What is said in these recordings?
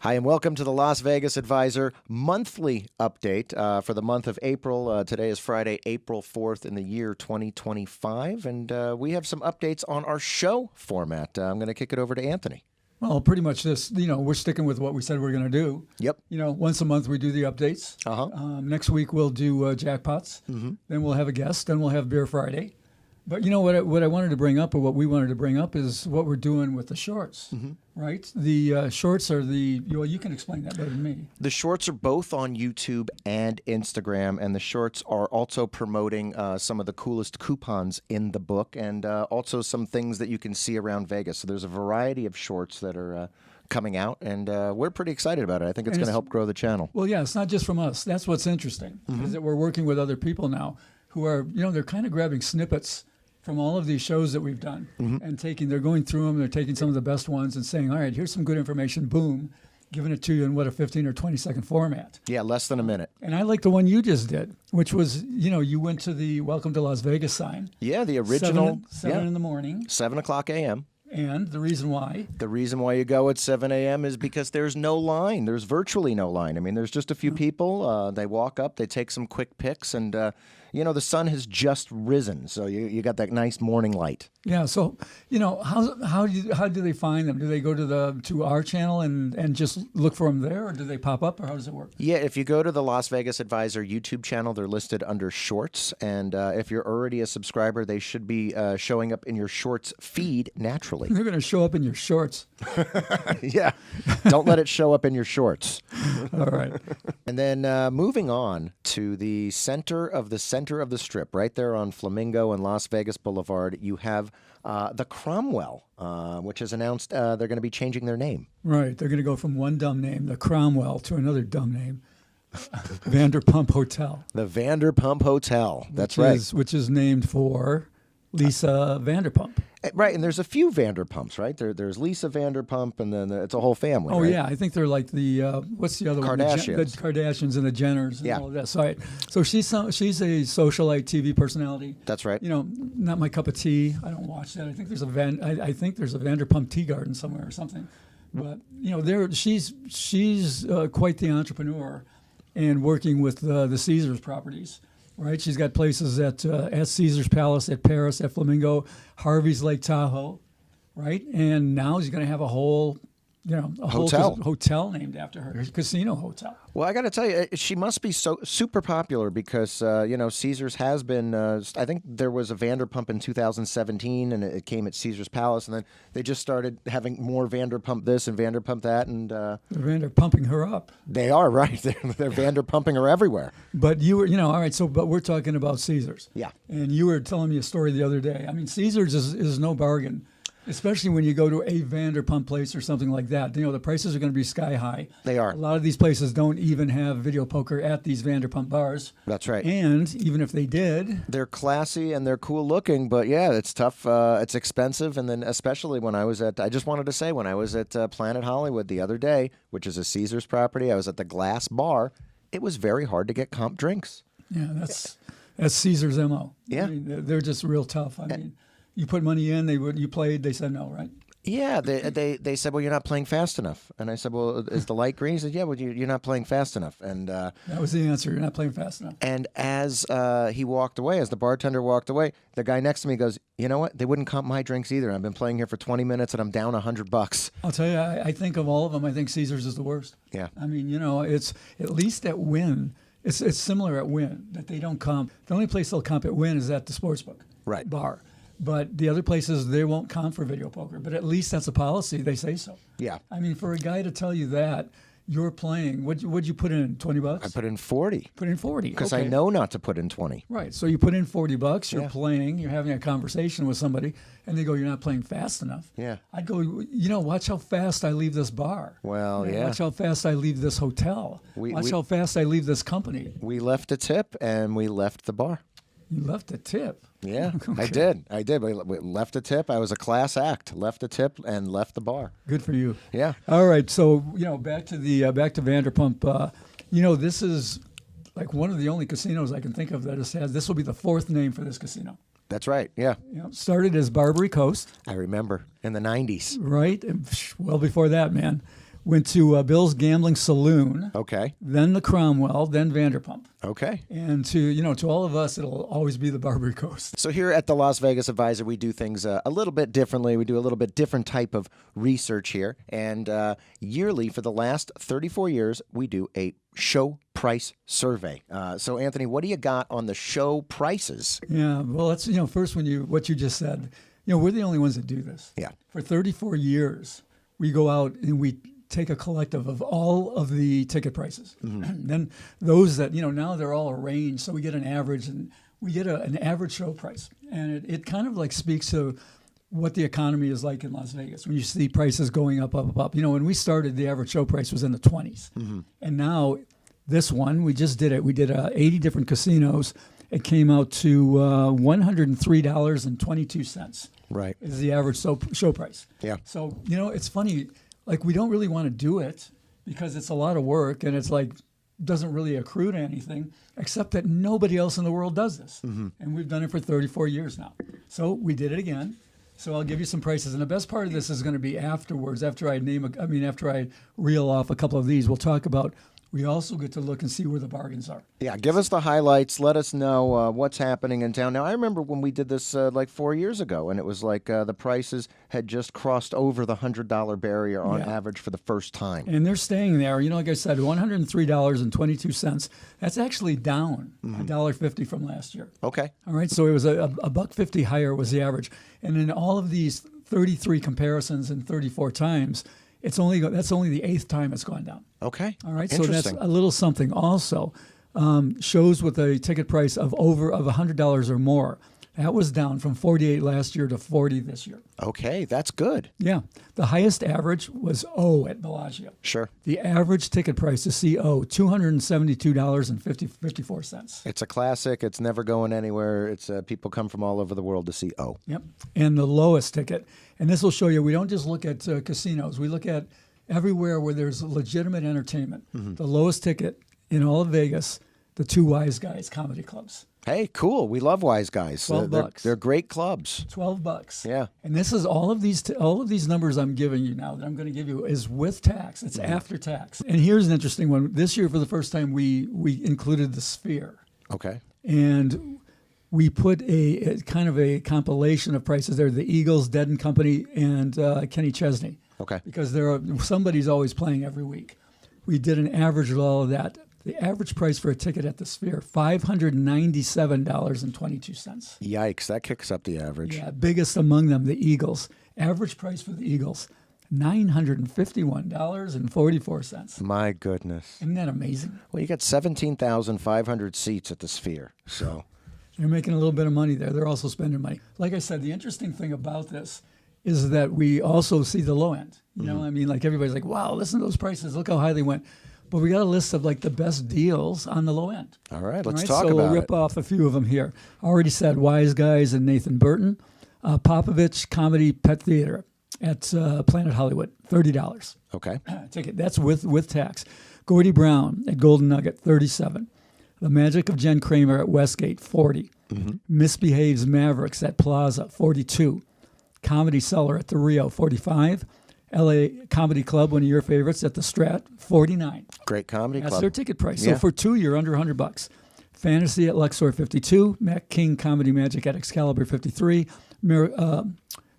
Hi, and welcome to the Las Vegas Advisor monthly update for the month of April. Today is Friday, April 4th in the year 2025, and we have some updates on our show format. I'm going to kick it over to Anthony. Well, pretty much this, we're sticking with what we said we're going to do. Yep. Once a month we do the updates. Next week we'll do jackpots. Then we'll have a guest. Then we'll have Beer Friday. But what I wanted to bring up, or what we wanted to bring up, is what we're doing with the shorts, right? The shorts are you can explain that better than me. The shorts are both on YouTube and Instagram, and the shorts are also promoting some of the coolest coupons in the book, and also some things that you can see around Vegas. So there's a variety of shorts that are coming out, and we're pretty excited about it. I think it's going to help grow the channel. Well, yeah, it's not just from us. That's what's interesting, is that we're working with other people now who are, they're kind of grabbing snippets from all of these shows that we've done and they're going through them, they're taking some of the best ones and saying, all right, here's some good information, boom, giving it to you in a 15 or 20 second format. Yeah, less than a minute. And I like the one you just did, which was, you went to the Welcome to Las Vegas sign. Yeah, the original. 7 in the morning. 7 o'clock a.m. And the reason why? The reason why you go at 7 a.m. is because there's no line. There's virtually no line. I mean, there's just a few people. They walk up, they take some quick pics, and, the sun has just risen. So you got that nice morning light. Yeah. So, how do they find them? Do they go to our channel and just look for them there, or do they pop up, or how does it work? Yeah, if you go to the Las Vegas Advisor YouTube channel, they're listed under Shorts. And if you're already a subscriber, they should be showing up in your Shorts feed naturally. They're going to show up in your shorts. Yeah. Don't let it show up in your shorts. All right. And then moving on to the center of the strip, right there on Flamingo and Las Vegas Boulevard, you have the Cromwell, which has announced they're going to be changing their name. Right. They're going to go from one dumb name, the Cromwell, to another dumb name, Vanderpump Hotel. The Vanderpump Hotel. That's right. Which is named for Lisa Vanderpump. Right, and there's a few Vanderpumps, right? There's Lisa Vanderpump, and then it's a whole family. Oh, right? Yeah, I think they're like the what's the other Kardashians. one? The Kardashians and the Jenners and all of that. So she's a socialite TV personality. That's right. Not my cup of tea. I don't watch that. I think there's a Vanderpump Tea Garden somewhere or something. But she's quite the entrepreneur, and working with the Caesars properties. Right, she's got places at Caesar's Palace, at Paris, at Flamingo, Harvey's Lake Tahoe, right? And now she's going to have a whole, hotel named after her, casino hotel. Well, I got to tell you, she must be so super popular because Caesar's has been. I think there was a Vanderpump in 2017, and it came at Caesar's Palace, and then they just started having more Vanderpump this and Vanderpump that, and they're Vanderpumping her up. They are right. They're Vanderpumping her everywhere. But you were, all right. So, but we're talking about Caesar's. Yeah. And you were telling me a story the other day. I mean, Caesar's is no bargain. Especially when you go to a Vanderpump place or something like that. The prices are going to be sky high. They are. A lot of these places don't even have video poker at these Vanderpump bars. That's right. And even if they did... They're classy and they're cool looking, but yeah, it's tough. It's expensive. And then especially when I was at Planet Hollywood the other day, which is a Caesars property, I was at the Glass Bar. It was very hard to get comp drinks. Yeah, that's Caesar's MO. Yeah. I mean, they're just real tough. I mean... You put money in, you played, they said no, right? Yeah, they said, well, you're not playing fast enough. And I said, well, is the light green? He said, yeah, well, you're not playing fast enough. And that was the answer, you're not playing fast enough. And as he walked away, as the bartender walked away, the guy next to me goes, you know what? They wouldn't comp my drinks either. I've been playing here for 20 minutes and I'm down $100. I'll tell you, I think of all of them, I think Caesars is the worst. Yeah. I mean, it's at least at Wynn. It's similar at Wynn, that they don't comp. The only place they'll comp at Wynn is at the sportsbook bar. But the other places, they won't comp for video poker. But at least that's a policy. They say so. Yeah. I mean, for a guy to tell you that, you're playing, what'd you put in, $20? I put in 40. Put in 40. Because I know not to put in 20. Right. So you put in $40, you're playing, you're having a conversation with somebody, and they go, you're not playing fast enough. Yeah. I'd go, watch how fast I leave this bar. Well, yeah. Watch how fast I leave this hotel. Watch how fast I leave this company. We left a tip, and we left the bar. You left a tip? Yeah, okay. I did. We left a tip. I was a class act. Left a tip and left the bar. Good for you. Yeah. All right. So, back to Vanderpump. This is like one of the only casinos I can think of that has this will be the fourth name for this casino. That's right, yeah. Started as Barbary Coast. I remember, in the 90s. Right? Well before that, man. Went to Bill's Gambling Saloon, Okay. then the Cromwell, then Vanderpump. Okay. And to all of us, it'll always be the Barbary Coast. So here at the Las Vegas Advisor, we do things a little bit differently. We do a little bit different type of research here. And yearly, for the last 34 years, we do a show price survey. So, Anthony, what do you got on the show prices? Yeah, well, that's, first what you just said, we're the only ones that do this. Yeah. For 34 years, we go out and we take a collective of all of the ticket prices. Then those that, now they're all arranged, so we get an average, and we get an average show price. And it kind of like speaks to what the economy is like in Las Vegas. When you see prices going up. When we started, the average show price was in the 20s. And now this one, we just did it. We did 80 different casinos. It came out to $103.22. Right. Is the average show price. Yeah. So, it's funny. Like, we don't really want to do it because it's a lot of work, and it's like doesn't really accrue to anything, except that nobody else in the world does this. And we've done it for 34 years now. So we did it again. So I'll give you some prices. And the best part of this is going to be afterwards, after I reel off a couple of these, we'll talk about, we also get to look and see where the bargains are. Yeah, give us the highlights. Let us know what's happening in town. Now, I remember when we did this like 4 years ago, and it was like the prices had just crossed over the $100 barrier on average for the first time. And they're staying there. Like I said, $103.22. That's actually down $1.50 from last year. Okay. All right, so it was a $1.50 higher was the average. And in all of these 33 comparisons and 34 times, that's only the 8th time it's gone down. Okay. All right, so that's a little something. Also, shows with a ticket price of $100 or more. That was down from 48 last year to 40 this year. Okay, that's good. Yeah. The highest average was O at Bellagio. Sure. The average ticket price to see O, $272.54. It's a classic. It's never going anywhere. It's people come from all over the world to see O. Yep. And the lowest ticket, and this will show you, we don't just look at casinos. We look at everywhere where there's legitimate entertainment. The lowest ticket in all of Vegas, the Two Wise Guys comedy clubs. Hey, cool. We love Wise Guys. $12. They're great clubs. $12. Yeah. And this is all of these numbers I'm giving you now that I'm going to give you is with tax. It's after tax. And here's an interesting one. This year, for the first time, we included the Sphere. Okay. And we put a kind of a compilation of prices there. The Eagles, Dead and Company, and Kenny Chesney. Okay. Because somebody's always playing every week. We did an average of all of that. The average price for a ticket at the Sphere, $597.22. Yikes, that kicks up the average. Yeah, biggest among them, the Eagles. Average price for the Eagles, $951.44. My goodness. Isn't that amazing? Well, you got 17,500 seats at the Sphere, so. They're making a little bit of money there. They're also spending money. Like I said, the interesting thing about this is that we also see the low end. Like everybody's like, wow, listen to those prices. Look how high they went. But we got a list of like the best deals on the low end. All right, let's talk about it. So we'll rip off a few of them here. Already said Wise Guys and Nathan Burton. Popovich Comedy Pet Theater at Planet Hollywood, $30. Okay. Ticket. That's with tax. Gordy Brown at Golden Nugget, $37. The Magic of Jen Kramer at Westgate, $40. Misbehaves Mavericks at Plaza, $42. Comedy Cellar at the Rio, $45. LA Comedy Club, one of your favorites, at the Strat, $49. Great comedy club. That's their ticket price. Yeah. So for two, you're under $100. Fantasy at Luxor, $52. Mac King Comedy Magic at Excalibur, $53.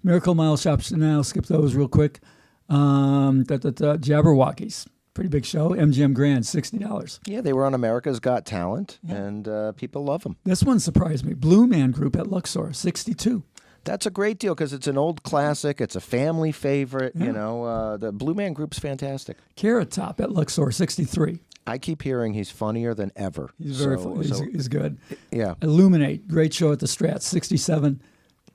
Miracle Mile Shops, now skip those real quick. Jabberwockies, pretty big show. MGM Grand, $60. Yeah, they were on America's Got Talent, and people love them. This one surprised me. Blue Man Group at Luxor, $62. That's a great deal because it's an old classic. It's a family favorite. Yeah. The Blue Man Group's fantastic. Carrot Top at Luxor, $63. I keep hearing he's funnier than ever. He's very funny. He's good. Yeah. Illuminate, great show at the Strat, $67.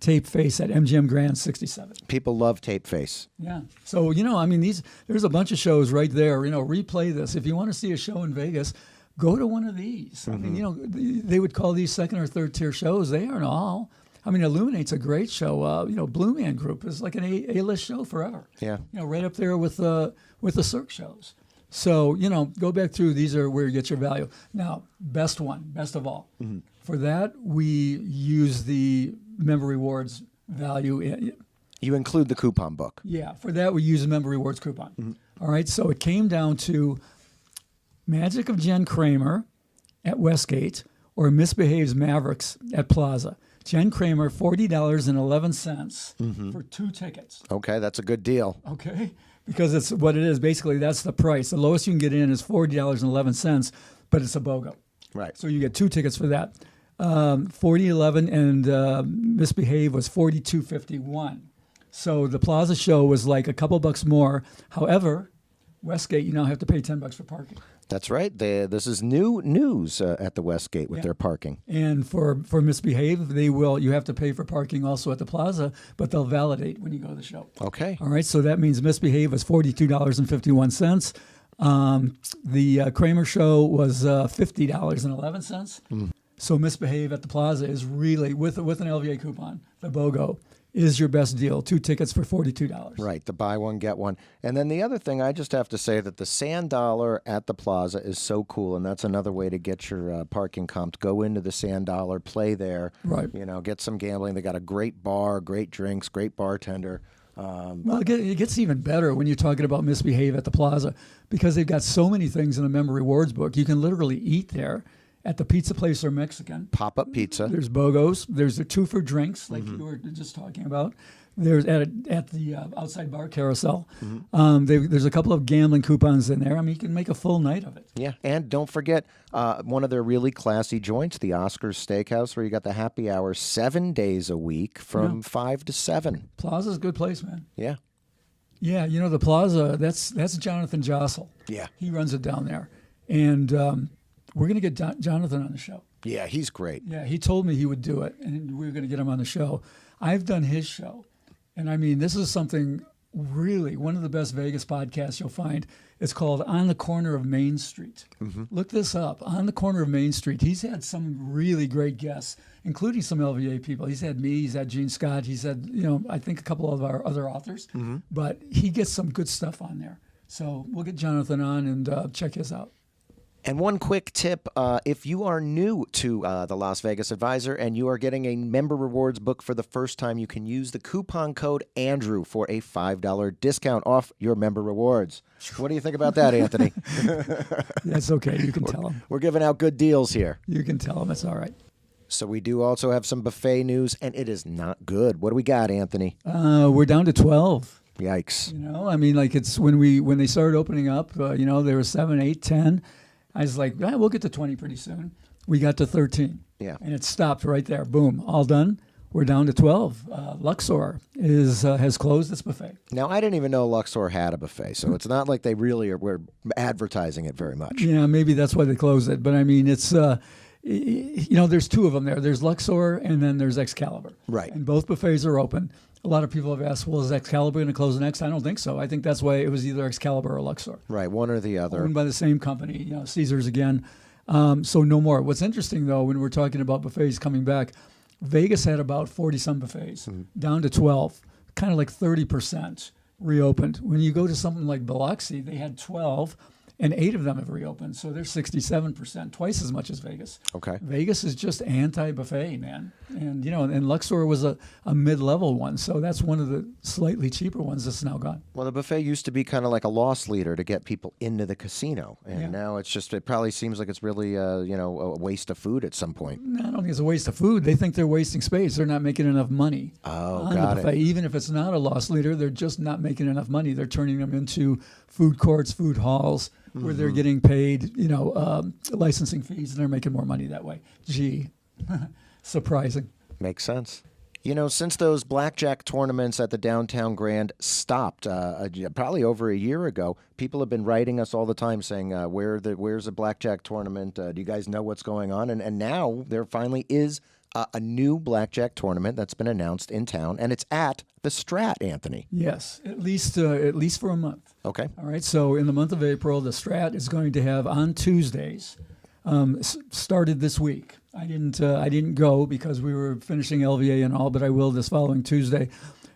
Tape Face at MGM Grand, $67. People love Tape Face. Yeah. So, there's a bunch of shows right there. Replay this. If you want to see a show in Vegas, go to one of these. They would call these second or third tier shows. They aren't all. Illuminate's a great show. Blue Man Group is like an A-list show forever. Yeah. Right up there with the Cirque shows. So, go back through. These are where you get your value. Now, best of all. For that, we use the Member Rewards value. You include the coupon book. Yeah, for that, we use a Member Rewards coupon. All right, so it came down to Magic of Jen Kramer at Westgate or Misbehaves Mavericks at Plaza. Jen Kramer, $40.11 for 2 tickets. Okay, that's a good deal. Okay, because it's what it is. Basically, that's the price. The lowest you can get in is $40.11, but it's a BOGO. Right. So you get 2 tickets for that. 40.11 and Misbehave was 42.51. So the Plaza show was like a couple bucks more. However, Westgate, you now have to pay $10 for parking. That's right. This is new news at the Westgate with their parking. And for Misbehave, you have to pay for parking also at the Plaza, but they'll validate when you go to the show. Okay. All right, so that means Misbehave was $42.51. The Kramer show was $50.11. So Misbehave at the Plaza is really, with an LVA coupon, the BOGO, is your best deal. 2 tickets for $42. Right, the buy one, get one. And then the other thing, I just have to say that the Sand Dollar at the Plaza is so cool, and that's another way to get your parking comped. Go into the Sand Dollar, play there, right? Get some gambling. They got a great bar, great drinks, great bartender. Well, it gets even better when you're talking about Misbehave at the Plaza because they've got so many things in the member rewards book. You can literally eat there. At the pizza place or Mexican. Pop-up pizza. There's BOGOs. There's the 2 for drinks, like you were just talking about. There's at the outside bar carousel. There's a couple of gambling coupons in there. I mean, you can make a full night of it. Yeah, and don't forget one of their really classy joints, the Oscars Steakhouse, where you got the happy hour 7 days a week from 5 to 7. Plaza's a good place, man. Yeah. Yeah, the Plaza, that's Jonathan Jossel. Yeah. He runs it down there. And we're going to get Jonathan on the show. Yeah, he's great. Yeah, he told me he would do it, and we were going to get him on the show. I've done his show, and I mean, this is something really, one of the best Vegas podcasts you'll find. It's called On the Corner of Main Street. Look this up, On the Corner of Main Street. He's had some really great guests, including some LVA people. He's had me, he's had Gene Scott, he's had, I think a couple of our other authors, but he gets some good stuff on there. So we'll get Jonathan on and check his out. And one quick tip, if you are new to the Las Vegas Advisor and you are getting a member rewards book for the first time, you can use the coupon code Andrew for a $5 discount off your member rewards. What do you think about that, Anthony? That's okay. You can tell him. We're giving out good deals here. You can tell him. It's all right. So we do also have some buffet news, and it is not good. What do we got, Anthony? We're down to 12. Yikes. I mean, like it's when they started opening up, there were 7, 8, 10. I was like, we'll get to 20 pretty soon. We got to 13. Yeah. And it stopped right there. Boom. All done. We're down to 12. Luxor has closed its buffet. Now, I didn't even know Luxor had a buffet, so it's not like they really were advertising it very much. Yeah, maybe that's why they closed it. But, I mean, it's, there's 2 of them there. There's Luxor and then there's Excalibur. Right. And both buffets are open. A lot of people have asked, well, is Excalibur going to close next? I don't think so. I think that's why it was either Excalibur or Luxor. Right, one or the other. Owned by the same company, Caesars again. So no more. What's interesting, though, when we're talking about buffets coming back, Vegas had about 40-some buffets, down to 12, kind of like 30% reopened. When you go to something like Biloxi, they had 12, and 8 of them have reopened. So they're 67%, twice as much as Vegas. Okay. Vegas is just anti-buffet, man. And, and Luxor was a mid-level one. So that's one of the slightly cheaper ones that's now gone. Well, the buffet used to be kind of like a loss leader to get people into the casino. And now it probably seems like it's really, a waste of food at some point. No, I don't think it's a waste of food. They think they're wasting space. They're not making enough money on the buffet. Even if it's not a loss leader, they're just not making enough money. They're turning them into food courts, food halls, where they're getting paid, licensing fees, and they're making more money that way. Gee, surprising. Makes sense. Since those blackjack tournaments at the Downtown Grand stopped probably over a year ago, people have been writing us all the time saying, where's the blackjack tournament? Do you guys know what's going on? And now there finally is a new blackjack tournament that's been announced in town, and it's at the Strat, Anthony. Yes, at least for a month. Okay. All right. So in the month of April, the Strat is going to have on Tuesdays. Started this week. I didn't go because we were finishing LVA and all, but I will this following Tuesday.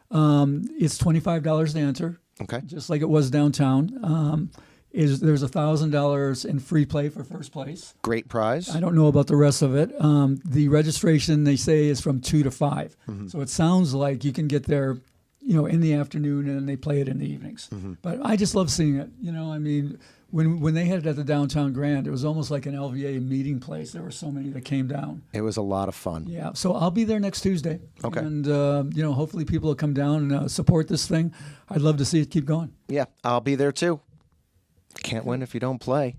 It's $25 to enter. Okay. Just like it was downtown. There's $1,000 in free play for first place. Great prize. I don't know about the rest of it. The registration, they say, is from 2 to 5. So it sounds like you can get there, in the afternoon, and then they play it in the evenings. But I just love seeing it. I mean, when they had it at the Downtown Grand, it was almost like an LVA meeting place. There were so many that came down. It was a lot of fun. Yeah, so I'll be there next Tuesday. Okay. And, hopefully people will come down and support this thing. I'd love to see it keep going. Yeah, I'll be there too. Can't win if you don't play.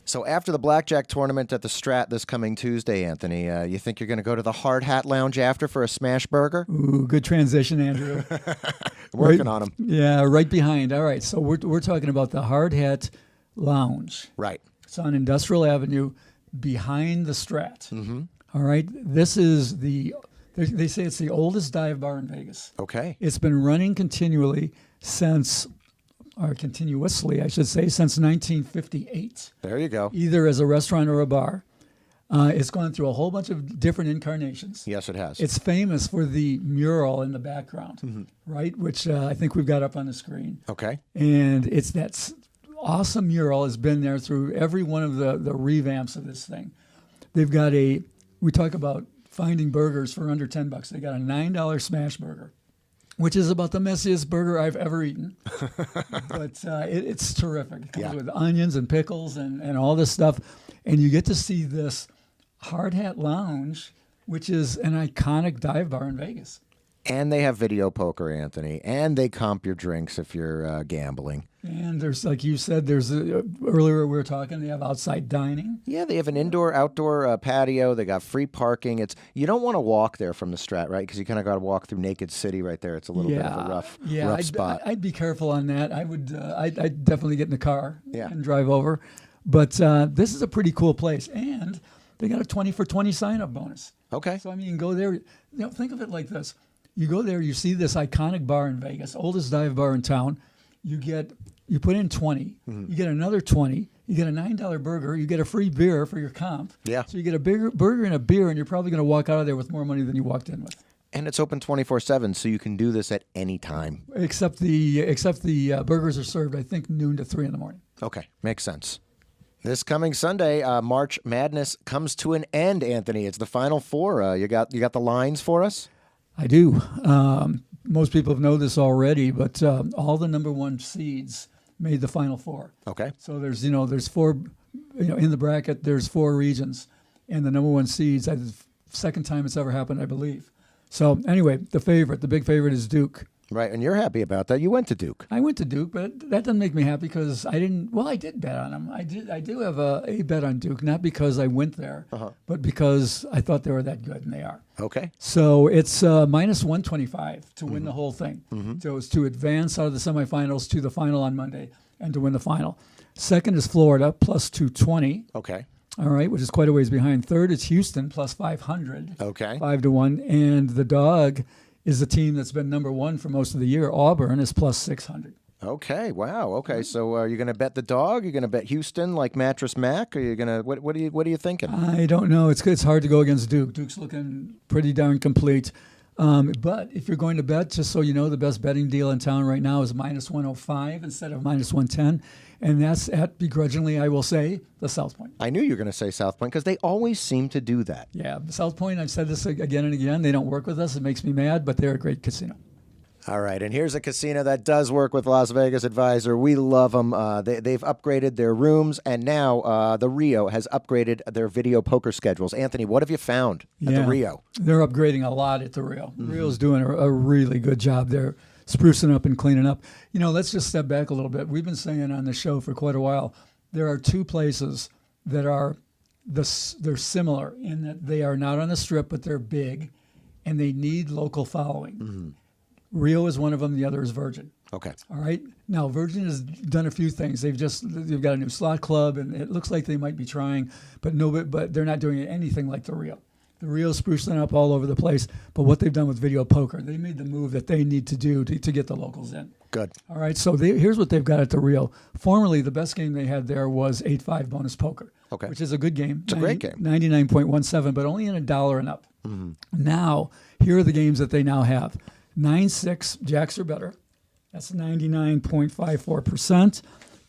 So after the blackjack tournament at the Strat this coming Tuesday, Anthony, you think you're going to go to the Hard Hat Lounge after for a smash burger? Ooh, good transition, Andrew. Working on them. Yeah, right behind. All right, so we're talking about the Hard Hat Lounge. Right. It's on Industrial Avenue behind the Strat. All right, this is they say it's the oldest dive bar in Vegas. Okay. It's been running continuously, I should say, since 1958. There you go. Either as a restaurant or a bar. It's gone through a whole bunch of different incarnations. Yes, it has. It's famous for the mural in the background, right? Which I think we've got up on the screen. Okay. And it's that awesome mural has been there through every one of the revamps of this thing. They've got we talk about finding burgers for under $10. They got a $9 smash burger, which is about the messiest burger I've ever eaten. But it's terrific. It comes with onions and pickles and all this stuff. And you get to see this Hard Hat Lounge, which is an iconic dive bar in Vegas. And they have video poker, Anthony. And they comp your drinks if you're gambling. And there's, like you said, earlier we were talking, they have outside dining. Yeah, they have an indoor-outdoor patio. They got free parking. You don't want to walk there from the Strat, right? Because you kind of got to walk through Naked City right there. It's a little bit of a rough spot. I'd be careful on that. I'd definitely get in the car and drive over. But this is a pretty cool place. And they got a 20 for 20 sign-up bonus. Okay. So, I mean, you can go there. Think of it like this. You go there, you see this iconic bar in Vegas, oldest dive bar in town. You put in 20, you get another 20, you get a $9 burger, you get a free beer for your comp. Yeah. So you get a burger and a beer, and you're probably going to walk out of there with more money than you walked in with. And it's open 24/7, so you can do this at any time. Except the burgers are served, I think, noon to 3 in the morning. Okay, makes sense. This coming Sunday, March Madness comes to an end, Anthony. It's the Final Four. You got the lines for us? I do. Most people know this already, but all the number one seeds made the Final Four. Okay. So there's four, in the bracket, there's four regions, and the number one seeds, second time it's ever happened, I believe. So anyway, the big favorite is Duke. Right, and you're happy about that. You went to Duke. I went to Duke, but that doesn't make me happy because I did bet on them. I do have a bet on Duke, not because I went there, but because I thought they were that good, and they are. Okay. So it's minus 125 to win the whole thing. So it's to advance out of the semifinals to the final on Monday and to win the final. Second is Florida, plus 220. Okay. All right, which is quite a ways behind. Third is Houston, plus 500. Okay. 5-1. And the dog is the team that's been number one for most of the year. Auburn is plus 600. Okay, wow. Okay, so are you going to bet the dog? You're going to bet Houston like Mattress Mac? Or are you going to what are you thinking? I don't know. It's hard to go against Duke. Duke's looking pretty darn complete. But if you're going to bet, just so you know, the best betting deal in town right now is minus 105 instead of minus 110. And that's at, begrudgingly, I will say, the South Point. I knew you were going to say South Point because they always seem to do that. Yeah, South Point, I've said this again and again. They don't work with us. It makes me mad, but they're a great casino. All right, and here's a casino that does work with Las Vegas Advisor. We love them. They've upgraded their rooms, and now the Rio has upgraded their video poker schedules. Anthony, what have you found at the Rio? They're upgrading a lot at the Rio. Rio's doing a really good job there, sprucing up and cleaning up. Let's just step back a little bit. We've been saying on the show for quite a while, there are two places that they're similar in that they are not on the Strip, but they're big, and they need local following. Rio is one of them. The other is Virgin. Okay. All right. Now, Virgin has done a few things. They've got a new slot club, and it looks like they might be trying, but they're not doing anything like the Rio. The Rio's sprucing up all over the place, but what they've done with video poker, they made the move that they need to do to get the locals in. Good. All right. So here's what they've got at the Rio. Formerly, the best game they had there was 8-5 bonus poker. Okay. Which is a good game. It's a great game. 99.17, but only in $1 and up. Now, here are the games that they now have. 9-6 jacks or better. That's 99.54%.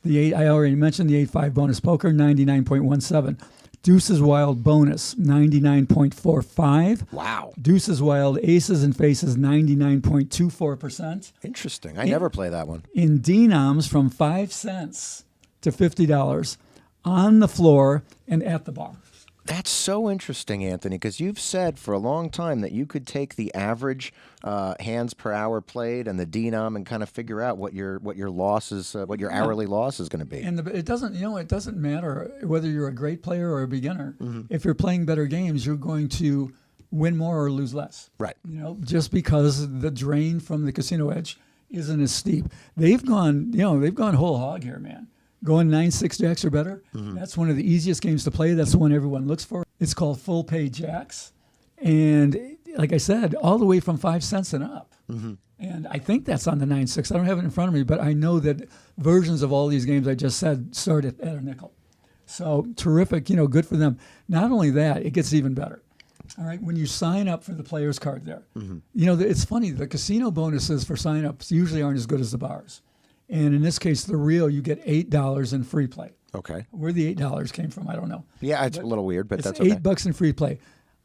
I already mentioned the 8-5 bonus poker, 99.17. Deuces Wild bonus, 99.45. Wow. Deuces Wild aces and faces, 99.24%. Interesting. I never play that one. In denoms from 5 cents to $50 on the floor and at the bar. That's so interesting, Anthony, because you've said for a long time that you could take the average hands per hour played and the denom and kind of figure out what your losses, what your hourly loss is going to be. And it doesn't matter whether you're a great player or a beginner. If you're playing better games, you're going to win more or lose less. Right. Just because the drain from the casino edge isn't as steep. They've gone whole hog here, man. Going 9-6 jacks or better, that's one of the easiest games to play. That's the one everyone looks for. It's called full pay jacks. And like I said, all the way from 5 cents and up. And I think that's on the 9-6. I don't have it in front of me, but I know that versions of all these games I just said start at a nickel. So terrific, good for them. Not only that, it gets even better. All right, when you sign up for the player's card there, it's funny, the casino bonuses for sign-ups usually aren't as good as the bars. And in this case, the real, you get $8 in free play. Okay. Where the $8 came from, I don't know. Yeah, it's a little weird, but that's okay. okay. $8 in free play,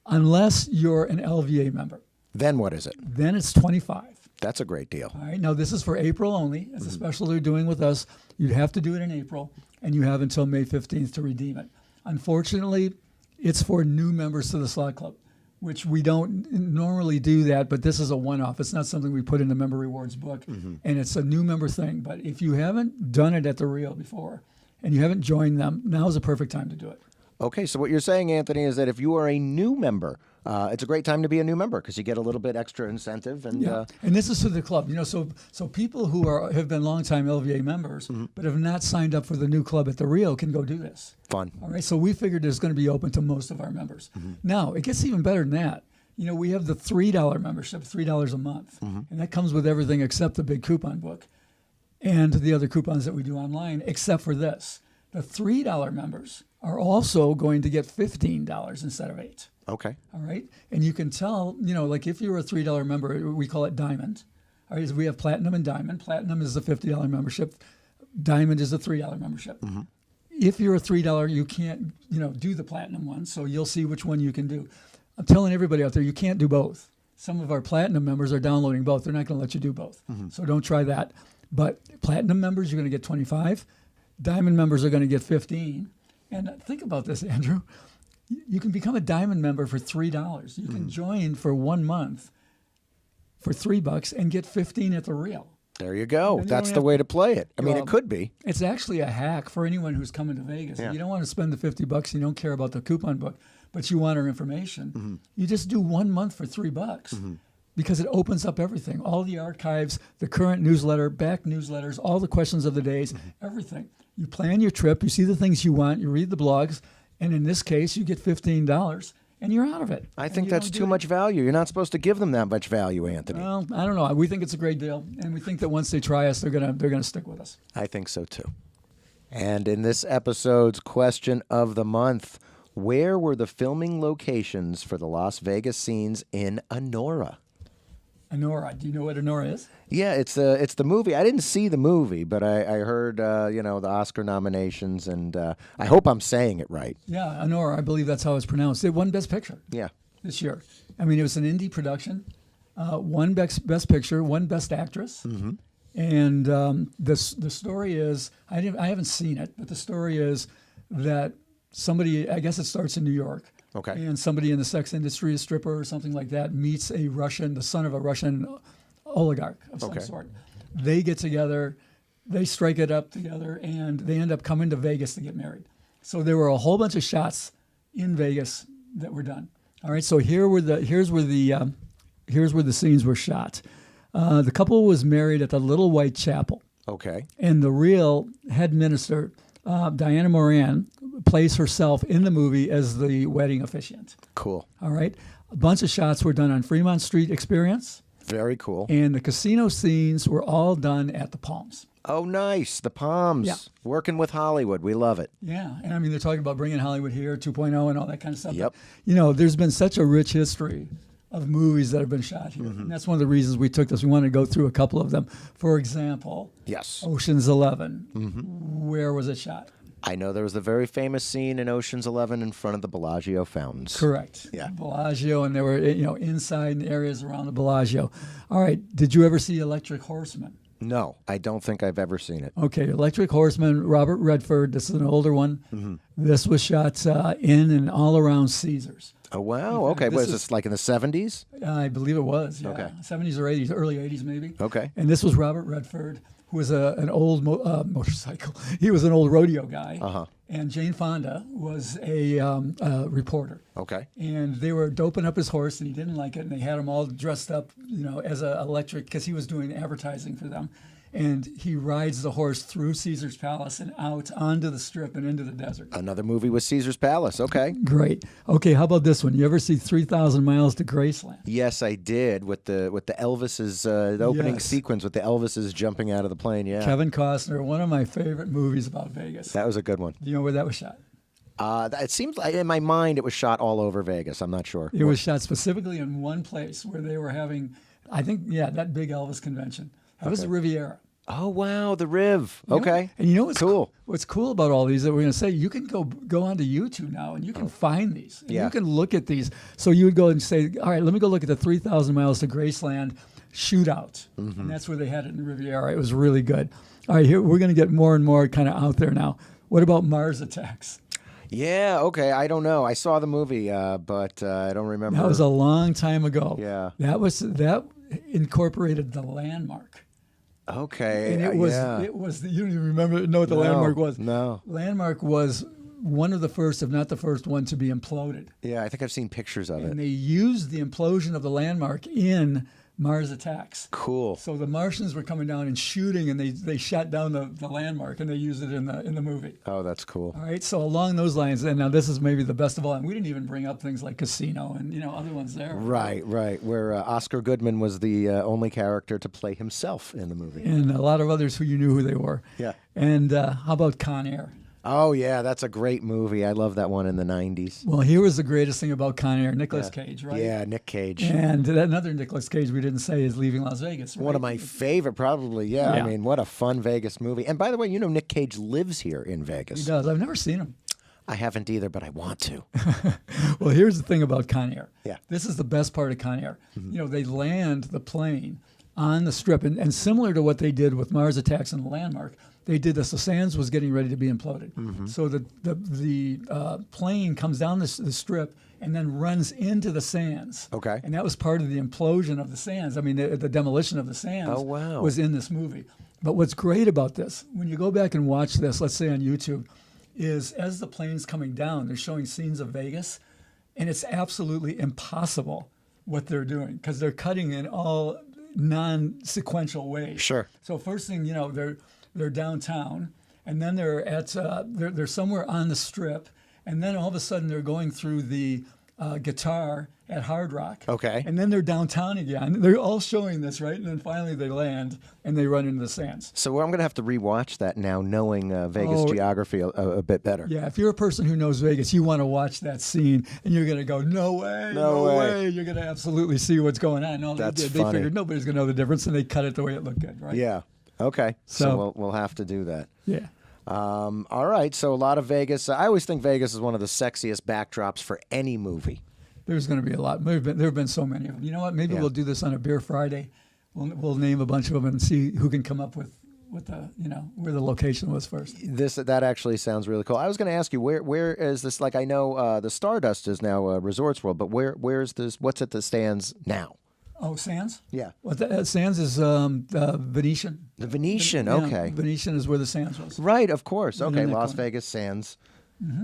unless you're an LVA member. Then what is it? Then it's $25. That's a great deal. All right. Now, this is for April only. It's a special they're doing with us. You'd have to do it in April, and you have until May 15th to redeem it. Unfortunately, it's for new members to the slot club, which we don't normally do that, but this is a one-off. It's not something we put in the member rewards book, and it's a new member thing. But if you haven't done it at the Rio before and you haven't joined them, now is a perfect time to do it. Okay, so what you're saying, Anthony, is that if you are a new member, it's a great time to be a new member because you get a little bit extra incentive. And and this is to the club. So people who have been longtime LVA members but have not signed up for the new club at the Rio can go do this. Fun. All right, so we figured it's going to be open to most of our members. Now, it gets even better than that. We have the $3 membership, $3 a month, and that comes with everything except the big coupon book and the other coupons that we do online, except for this. The $3 members are also going to get $15 instead of $8. Okay. All right, and you can tell, like if you're a $3 member, we call it Diamond. All right, we have Platinum and Diamond. Platinum is the $50 membership. Diamond is the $3 membership. If you're a $3, you can't, do the Platinum one, so you'll see which one you can do. I'm telling everybody out there, you can't do both. Some of our Platinum members are downloading both. They're not going to let you do both, so don't try that. But Platinum members, you're going to get 25. Diamond members are going to get 15. And think about this, Andrew. You can become a Diamond member for $3. You can join for 1 month for $3 and get 15 at the Rio. There you go. That's the way to play it. I mean, it could be. It's actually a hack for anyone who's coming to Vegas. Yeah. You don't want to spend the $50. You don't care about the coupon book, but you want our information. You just do 1 month for $3 because it opens up everything. All the archives, the current newsletter, back newsletters, all the questions of the days, everything. You plan your trip. You see the things you want. You read the blogs. And in this case, you get $15, and you're out of it. I think that's too much value. You're not supposed to give them that much value, Anthony. Well, I don't know. We think it's a great deal, and we think that once they try us, they're gonna stick with us. I think so too. And in this episode's question of the month, where were the filming locations for the Las Vegas scenes in Anora? Anora. Do you know what Anora is? Yeah, it's the movie. I didn't see the movie, but I heard the Oscar nominations, and I hope I'm saying it right. Yeah, Anora. I believe that's how it's pronounced. It won Best Picture. Yeah. This year. I mean, it was an indie production. One Best Picture, one Best Actress, and the story is I haven't seen it, but the story is that somebody, I guess it starts in New York. Okay. And somebody in the sex industry, a stripper or something like that, meets the son of a Russian oligarch of some sort. They get together, they strike it up together, and they end up coming to Vegas to get married. So there were a whole bunch of shots in Vegas that were done. All right, so here's where the scenes were shot. The couple was married at the Little White Chapel. Okay. And the real head minister, Diana Moran, plays herself in the movie as the wedding officiant. Cool. All right. A bunch of shots were done on Fremont Street Experience. Very cool. And the casino scenes were all done at the Palms. Oh, nice. The Palms. Yeah. Working with Hollywood. We love it. Yeah. And I mean, they're talking about bringing Hollywood here, 2.0 and all that kind of stuff. Yep. But, there's been such a rich history of movies that have been shot here. And that's one of the reasons we took this. We wanted to go through a couple of them. For example, Yes. Ocean's 11. Where was it shot? I know there was the very famous scene in Ocean's 11 in front of the Bellagio fountains. Correct. Yeah. Bellagio, and there were inside areas around the Bellagio. All right. Did you ever see Electric Horseman? No, I don't think I've ever seen it. Okay, Electric Horseman, Robert Redford. This is an older one. Mm-hmm. This was shot in and all around Caesars. Oh, wow. Okay. What is this, like in the 70s? I believe it was. Yeah. Okay. 70s or 80s, early 80s maybe. Okay. And this was Robert Redford, who was an old motorcycle. He was an old rodeo guy. Uh-huh. And Jane Fonda was a reporter. Okay. And they were doping up his horse, and he didn't like it. And they had him all dressed up, as an electric, because he was doing advertising for them. And he rides the horse through Caesar's Palace and out onto the Strip and into the desert. Another movie with Caesar's Palace. Okay. Great. Okay, how about this one? You ever see 3,000 Miles to Graceland? Yes, I did with the Elvis's the opening Yes. sequence with the Elvises jumping out of the plane. Yeah. Kevin Costner, one of my favorite movies about Vegas. That was a good one. Do you know where that was shot? It seems like in my mind it was shot all over Vegas. I'm not sure. It was shot specifically in one place where they were having, I think, that big Elvis convention. That was the Riviera. Oh wow, the Riv. You know- Okay. and you know what's Cool. What's cool about all these that we're going to say, you can go onto YouTube now and you can find these. And Yeah. You can look at these. So you would go and say, all right, let me go look at the 3,000 Miles to Graceland shootout. And that's where they had it in the Riviera. It was really good. All right, here we're going to get more and more kind of out there now. What about Mars Attacks? Yeah. Okay. I don't know. I saw the movie, but I don't remember. That was a long time ago. Yeah. That incorporated the landmark. Okay. And it was yeah. you don't even know what the No, landmark was. no. Landmark was one of the first, if not the first one, to be imploded. Yeah. I think I've seen pictures of And it. they used the implosion of the landmark in Mars Attacks. Cool. So the Martians were coming down and shooting, and they shot down the landmark, and they used it in the movie. Oh, that's cool. All right, so along those lines, and now this is maybe the best of all, and we didn't even bring up things like Casino and other ones there. Right. Right. Where Oscar Goodman was the only character to play himself in the movie. And a lot of others who you knew who they were. Yeah. And how about Con Air? Oh yeah, that's a great movie. I love that one in the 90s. Well, here was the greatest thing about Con Air, Nicolas Cage, right? Yeah, Nick Cage. And another Nicolas Cage we didn't say is Leaving Las Vegas. Right? One of my favorite, probably. Yeah, Yeah. I mean, what a fun Vegas movie. And by the way, Nick Cage lives here in He Vegas. does. I've never seen him. I haven't either, but I want to. Well, here's the thing about Con Air. Yeah. This is the best part of Con Air. They land the plane on the Strip, and similar to what they did with Mars Attacks and the Landmark, they did this. The Sands was getting ready to be imploded. So the plane comes down the Strip and then runs into the Sands. Okay. And that was part of the implosion of the Sands. I mean, the demolition of the Sands Oh, wow. was in this movie. But what's great about this, when you go back and watch this, let's say on YouTube, is as the plane's coming down, they're showing scenes of Vegas, and it's absolutely impossible what they're doing because they're cutting in all non-sequential ways. Sure. So first thing, they're downtown, and then they're at they're somewhere on the Strip, and then all of a sudden they're going through the Guitar at Hard Rock. Okay. And then they're downtown again. They're all showing this, right? And then finally they land and they run into the Sands. So I'm going to have to rewatch that now, knowing Vegas geography a bit better. Yeah, if you're a person who knows Vegas, you want to watch that scene, and you're going to go, no way, No way. You're going to absolutely see what's going on. No, That's they funny. figured nobody's going to know the difference, and they cut it the way it looked good, right? Yeah. Okay. So So- we'll have to do that. Yeah. All right. So a lot of Vegas. I always think Vegas is one of the sexiest backdrops for any movie. There's going to be a lot. There have been so many of them. You know what? Maybe Yeah. we'll do this on a Beer Friday. We'll name a bunch of them and see who can come up with the where the location was first. That actually sounds really cool. I was going to ask you where is this? Like I know the Stardust is now Resorts World, but where's this? What's at the stands now? Oh, Sands? Yeah. Well, Sands is Venetian. The Venetian. Yeah, Okay. Venetian is where the Sands was. Right. Of course. Okay. in that Las corner. Vegas Sands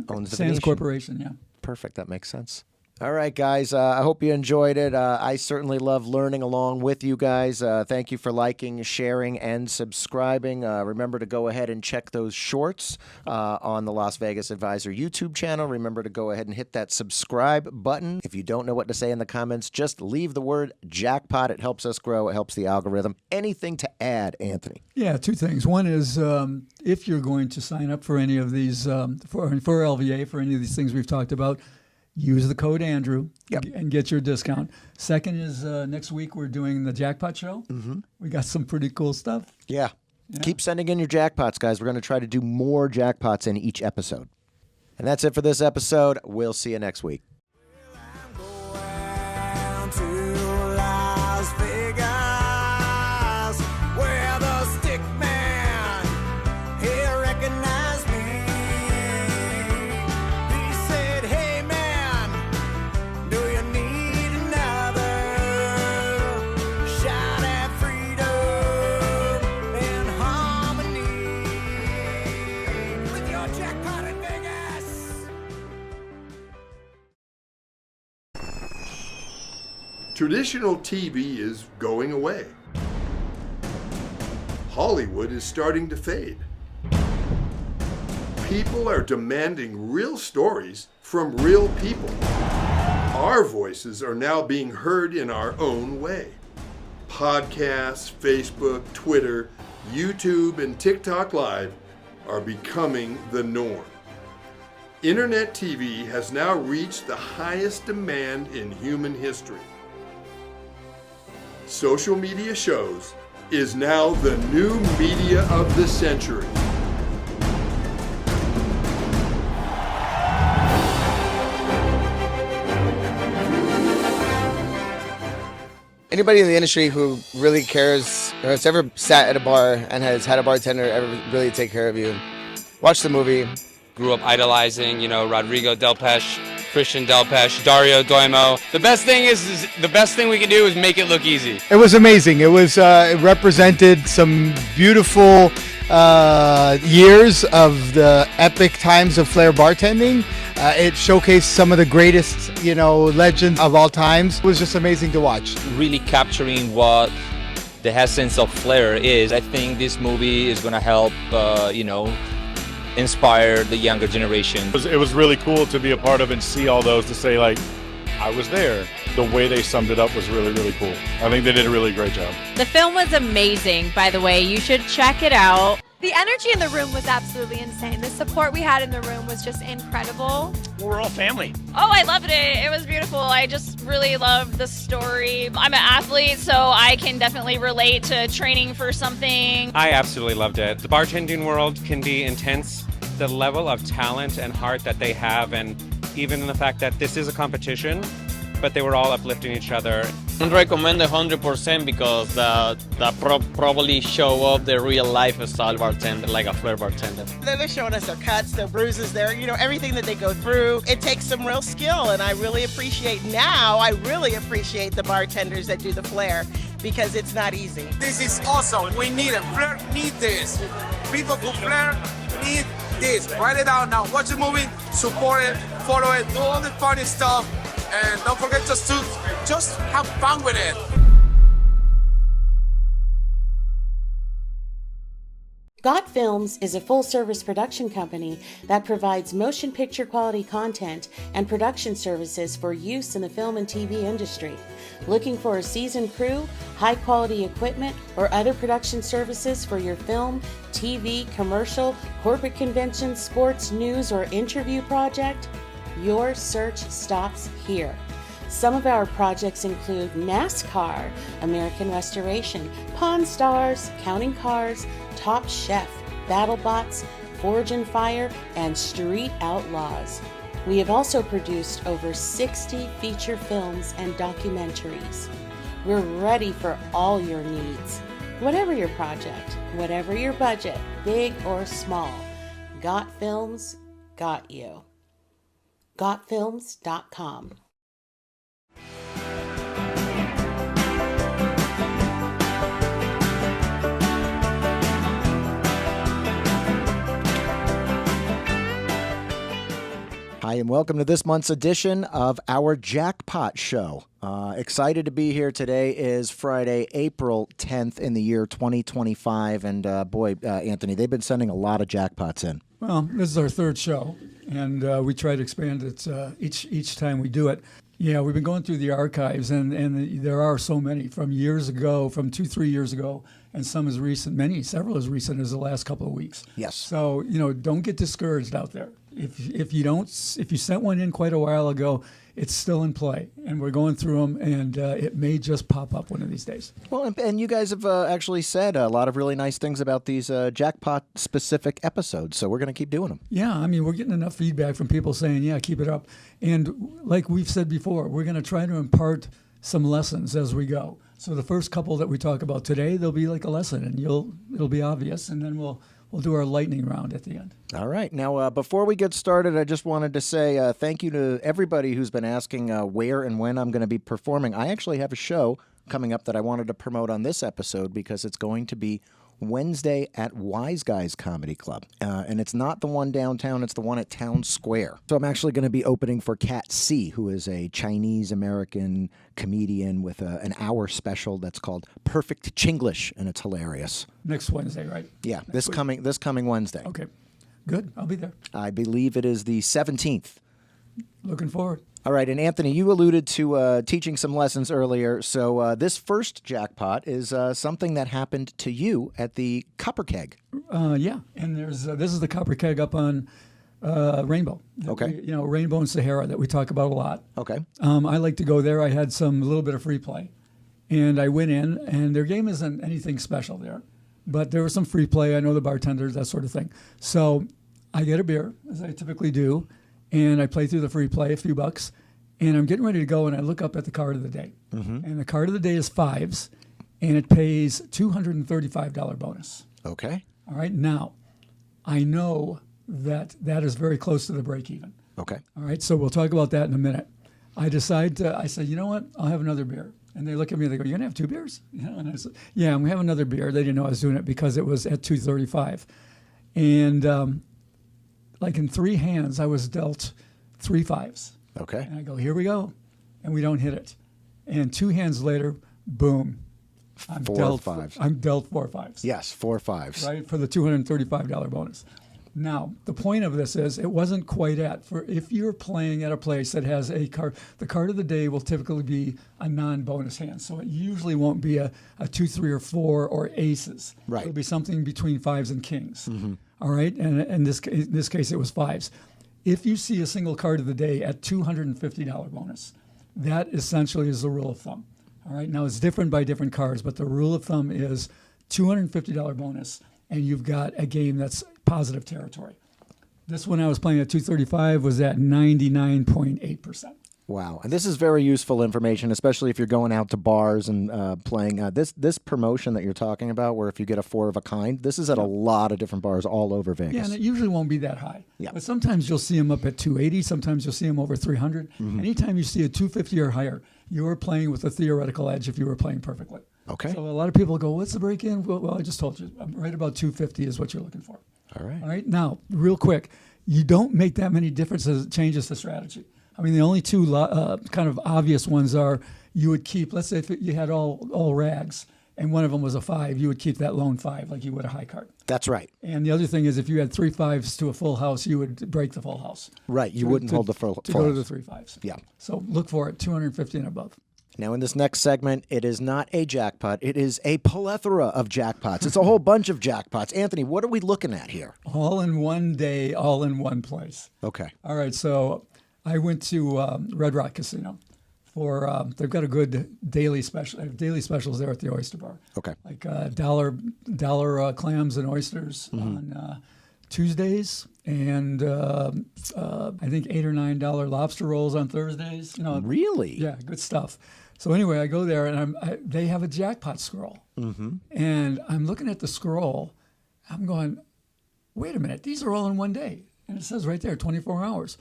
owns the Sands Venetian. Corporation, yeah. Perfect. That makes sense. All right, guys. I hope you enjoyed it. I certainly love learning along with you guys. Thank you for liking, sharing, and subscribing. Remember to go ahead and check those shorts on the Las Vegas Advisor YouTube channel. Remember to go ahead and hit that subscribe button. If you don't know what to say in the comments, just leave the word jackpot. It helps us grow. It helps the algorithm. Anything to add, Anthony? Yeah, two things. One is if you're going to sign up for any of these, for LVA, for any of these things we've talked about, use the code Andrew and get your discount. Second is next week we're doing the Jackpot Show. We got some pretty cool stuff. Yeah. Keep sending in your jackpots, guys. We're going to try to do more jackpots in each episode. And that's it for this episode. We'll see you next week. Traditional TV is going away. Hollywood is starting to fade. People are demanding real stories from real people. Our voices are now being heard in our own way. Podcasts, Facebook, Twitter, YouTube, and TikTok Live are becoming the norm. Internet TV has now reached the highest demand in human history. Social media shows is now the new media of the century. Anybody in the industry who really cares or has ever sat at a bar and has had a bartender ever really take care of you, watch the movie. Grew up idolizing, Rodrigo Del Peche, Christian Del Peche, Dario Doimo. The best thing we can do is make it look easy. It was amazing. It represented some beautiful years of the epic times of flair bartending. It showcased some of the greatest, legends of all times. It was just amazing to watch. Really capturing what the essence of flair is. I think this movie is going to help, inspire the younger generation. It was really cool to be a part of and see all those, to say, like, I was there. The way they summed it up was really, really cool. I think they did a really great job. The film was amazing, by the way. You should check it out. The energy in the room was absolutely insane. The support we had in the room was just incredible. We're all family. Oh, I loved it. It was beautiful. I just really loved the story. I'm an athlete, so I can definitely relate to training for something. I absolutely loved it. The bartending world can be intense. The level of talent and heart that they have, and even in the fact that this is a competition, but they were all uplifting each other. I recommend 100% because that probably show up the real lifestyle bartender, like a flair bartender. They're showing us their cuts, their bruises, everything that they go through. It takes some real skill, and I really appreciate the bartenders that do the flair, because it's not easy. This is awesome. We need it. Flair need this. People who flair need this. Write it down now. Watch the movie, support it, follow it, do all the funny stuff, and don't forget just have fun with it. Got Films is a full-service production company that provides motion picture quality content and production services for use in the film and TV industry. Looking for a seasoned crew, high-quality equipment, or other production services for your film, TV, commercial, corporate convention, sports, news, or interview project? Your search stops here. Some of our projects include NASCAR, American Restoration, Pawn Stars, Counting Cars, Top Chef, BattleBots, Forge and Fire, and Street Outlaws. We have also produced over 60 feature films and documentaries. We're ready for all your needs. Whatever your project, whatever your budget, big or small, Got Films got you. GotFilms.com. Hi, and welcome to this month's edition of our Jackpot Show. Excited to be here. Today is Friday, April 10th in the year 2025. And Anthony, they've been sending a lot of jackpots in. Well, this is our third show, and we try to expand it each time we do it. Yeah, we've been going through the archives, and there are so many from years ago, from 2-3 years ago, and some as recent, several as recent as the last couple of weeks. Yes. So, don't get discouraged out there. If you sent one in quite a while ago, it's still in play, and we're going through them, and it may just pop up one of these days. Well, and you guys have actually said a lot of really nice things about these jackpot-specific episodes, so we're going to keep doing them. Yeah, I mean, we're getting enough feedback from people saying, yeah, keep it up. And like we've said before, we're going to try to impart some lessons as we go. So the first couple that we talk about today, they'll be like a lesson, and it'll be obvious, and then we'll do our lightning round at the end. All right. Now, before we get started, I just wanted to say thank you to everybody who's been asking where and when I'm going to be performing. I actually have a show coming up that I wanted to promote on this episode because it's going to be Wednesday at Wise Guys Comedy Club. And it's not the one downtown, it's the one at Town Square. So I'm actually going to be opening for Kat C., who is a Chinese-American comedian with an hour special that's called Perfect Chinglish, and it's hilarious. Next Wednesday, right? Yeah, this coming Wednesday. Okay, good. I'll be there. I believe it is the 17th. Looking forward. All right, and Anthony, you alluded to teaching some lessons earlier. So this first jackpot is something that happened to you at the Copper Keg. Yeah, and this is the Copper Keg up on Rainbow. Okay. Rainbow and Sahara that we talk about a lot. Okay. I like to go there. I had a little bit of free play, and I went in, and their game isn't anything special there, but there was some free play. I know the bartenders, that sort of thing. So I get a beer, as I typically do, and I play through the free play, a few bucks, and I'm getting ready to go, and I look up at the card of the day. Mm-hmm. And the card of the day is fives, and it pays $235 bonus. Okay. All right. Now, I know that is very close to the break even. Okay. All right. So we'll talk about that in a minute. I said, you know what? I'll have another beer. And they look at me and they go, you're going to have two beers? And I said, yeah, I'm going to have another beer. They didn't know I was doing it because it was at $235. And like in three hands, I was dealt 3 fives. Okay. And I go, here we go. And we don't hit it. And 2 hands later, boom. I'm 4 fives. I'm dealt 4 fives. Yes, 4 fives. Right, for the $235 bonus. Now, the point of this is it wasn't quite if you're playing at a place that has a card, the card of the day will typically be a non-bonus hand. So it usually won't be a 2, 3, or 4 or aces. Right. It'll be something between fives and kings. Mm-hmm. All right, and in this case, it was fives. If you see a single card of the day at $250 bonus, that essentially is the rule of thumb. All right, now it's different by different cards, but the rule of thumb is $250 bonus, and you've got a game that's positive territory. This one I was playing at $235 was at 99.8%. Wow, and this is very useful information, especially if you're going out to bars and playing. This promotion that you're talking about, where if you get a 4 of a kind, this is at a lot of different bars all over Vegas. Yeah, and it usually won't be that high. Yeah. But sometimes you'll see them up at 280. Sometimes you'll see them over 300. Mm-hmm. Anytime you see a 250 or higher, you're playing with a theoretical edge if you were playing perfectly. Okay. So a lot of people go, what's the break-in? Well, I just told you. Right about 250 is what you're looking for. All right. All right. Now, real quick, you don't make that many changes to strategy. I mean, the only two kind of obvious ones are you would keep, let's say if you had all rags and one of them was a 5, you would keep that lone 5 like you would a high card. That's right. And the other thing is if you had 3 5s to a full house, you would break the full house. Right. You wouldn't hold the full to go to the house. 3 5s. Yeah. So look for it, 250 and above. Now, in this next segment, it is not a jackpot. It is a plethora of jackpots. It's a whole bunch of jackpots. Anthony, what are we looking at here? All in one day, all in one place. Okay. All right. So I went to Red Rock Casino for they've got a good daily special. They have daily specials there at the Oyster Bar. Okay. Like dollar clams and oysters on Tuesdays, and I think $8 or $9 lobster rolls on Thursdays. Really? Yeah, good stuff. So anyway, I go there and they have a jackpot scroll, and I'm looking at the scroll. I'm going, wait a minute, these are all in one day, and it says right there, 24 hours.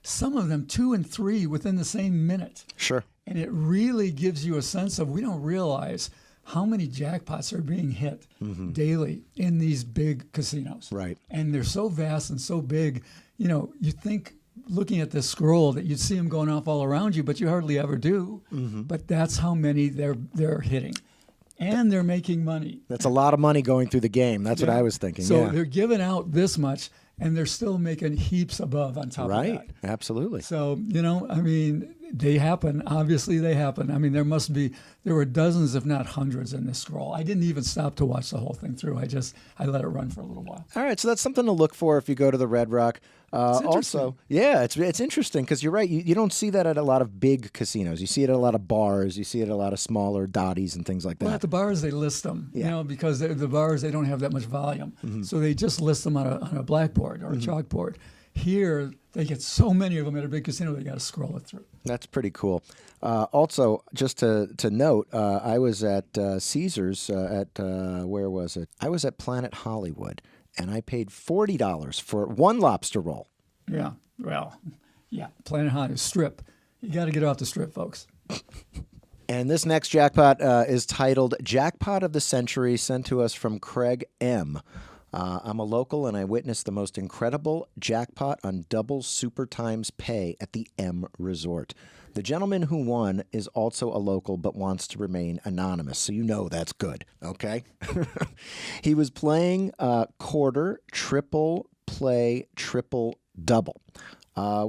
Some of them 2 and 3 within the same minute. Sure. And it really gives you a sense of, we don't realize how many jackpots are being hit daily in these big casinos. Right. And they're so vast and so big, you think looking at this scroll that you'd see them going off all around you, but you hardly ever do. But that's how many they're hitting. And they're making money. That's a lot of money going through the game. That's what I was thinking. So they're giving out this much, and they're still making heaps above on top of that. Right, absolutely. So, I mean, they happen. Obviously, they happen. I mean, there were dozens, if not hundreds, in this scroll. I didn't even stop to watch the whole thing through. I let it run for a little while. All right, so that's something to look for if you go to the Red Rock. Also, yeah, it's interesting because you're right. You don't see that at a lot of big casinos. You see it at a lot of bars. You see it at a lot of smaller dotties and things like that. Well, at the bars, they list them, because the bars, they don't have that much volume. Mm-hmm. So they just list them on a blackboard or a chalkboard. Here, they get so many of them at a big casino, they got to scroll it through. That's pretty cool. Also, just to note, I was at Caesars where was it? I was at Planet Hollywood, and I paid $40 for one lobster roll. Yeah, well, yeah, Planet Hollywood, Strip. You got to get off the Strip, folks. And this next jackpot is titled Jackpot of the Century, sent to us from Craig M. I'm a local, and I witnessed the most incredible jackpot on double Super Times pay at the M Resort. The gentleman who won is also a local but wants to remain anonymous, so you know that's good, okay? He was playing quarter, triple, play, triple, double,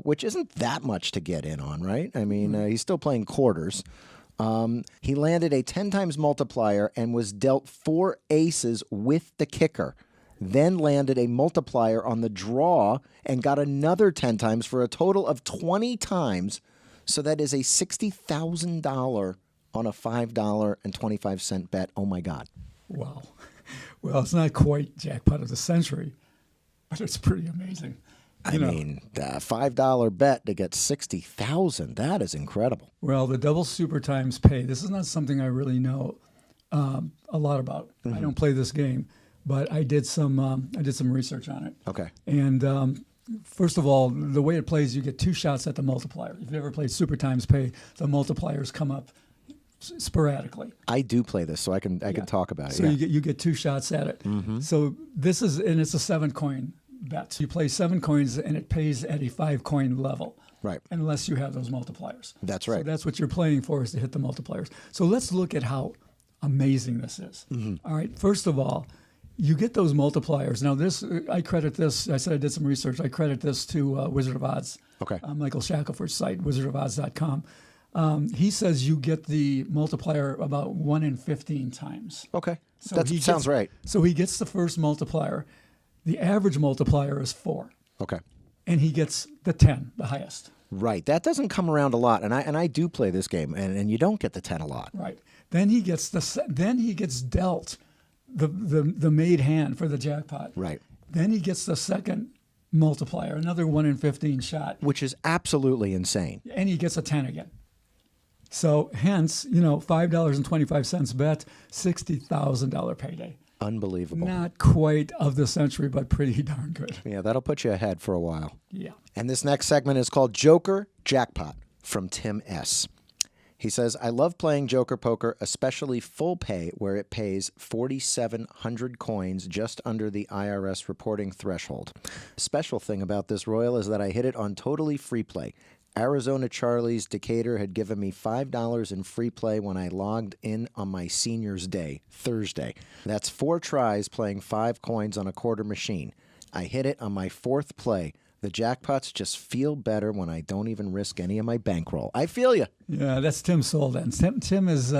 which isn't that much to get in on, right? I mean, he's still playing quarters. He landed a 10 times multiplier and was dealt 4 aces with the kicker. Then landed a multiplier on the draw and got another 10 times for a total of 20 times. So that is a $60,000 on a $5.25 bet. Oh, my God. Wow. Well, it's not quite jackpot of the century, but it's pretty amazing. I mean, a $5 bet to get $60,000. That is incredible. Well, the double Super Times pay, this is not something I really know a lot about. I don't play this game. But I did some research on it. Okay. And first of all, the way it plays, you get 2 shots at the multiplier. If you've ever played Super Times Pay, the multipliers come up sporadically. I do play this, so I can talk about it. So you get 2 shots at it. Mm-hmm. So this is, and it's a 7-coin bet. So you play 7 coins, and it pays at a 5-coin level. Right. Unless you have those multipliers. That's right. So that's what you're playing for, is to hit the multipliers. So let's look at how amazing this is. Mm-hmm. All right. First of all, you get those multipliers. Now, I credit this. I said I did some research. I credit this to Wizard of Odds. Okay. Michael Shackelford's site, wizardofodds.com. He says you get the multiplier about 1 in 15 times. Okay. So that sounds right. So he gets the first multiplier. The average multiplier is 4. Okay. And he gets the 10, the highest. Right. That doesn't come around a lot, and I do play this game, and you don't get the 10 a lot. Right. Then he gets dealt the made hand for the jackpot. Right. Then he gets the second multiplier, another 1 in 15 shot. Which is absolutely insane. And he gets a 10 again. So hence, $5.25 bet, $60,000 payday. Unbelievable. Not quite of the century, but pretty darn good. Yeah, that'll put you ahead for a while. Yeah. And this next segment is called Joker Jackpot from Tim S. He says, I love playing Joker Poker, especially full pay, where it pays 4,700 coins just under the IRS reporting threshold. Special thing about this, Royal, is that I hit it on totally free play. Arizona Charlie's Decatur had given me $5 in free play when I logged in on my senior's day, Thursday. That's 4 tries playing 5 coins on a quarter machine. I hit it on my 4th play. The jackpots just feel better when I don't even risk any of my bankroll. I feel you. Yeah, that's Tim Soldan. Tim has